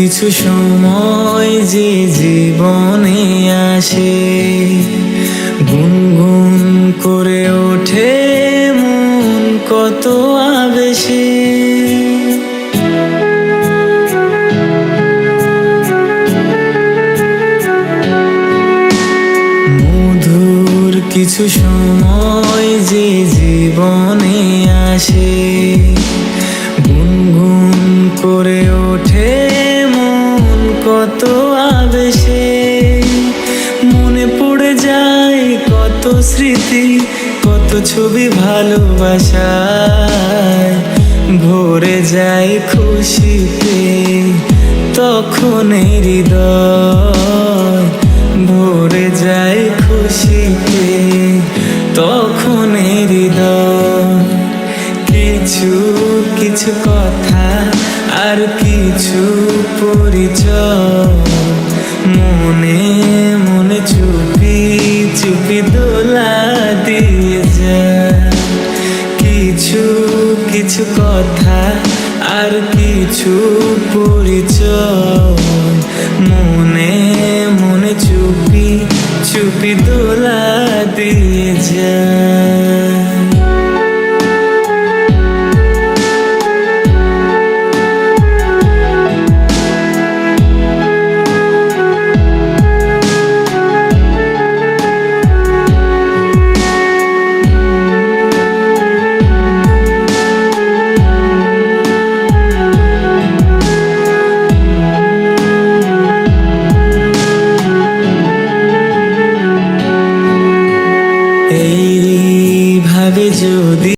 কিছু সময় যে জীবনে আসে, গুনগুন করে ওঠে মন কত আবেশে। মধুর কিছু সময় যে জীবনে আসে, গুনগুন করে ওঠে মন কত আবেশে। মনে পড়ে যায় কত স্মৃতি, কত ছবি ভালোবাসায়, ভরে যায় খুশিতে তখন হৃদয়, ভরে যায় খুশিতে তখন হৃদয়। কিছু কিছু কথা আর কিছু পরিচয়, মনে মনে চুপি চুপি দোলা দিয়ে যায়। কিছু কিছু কথা আর কিছু পরিচয়, মনে মনে চুপি চুপি দোলা দিয়ে যায়। এইভাবে যদি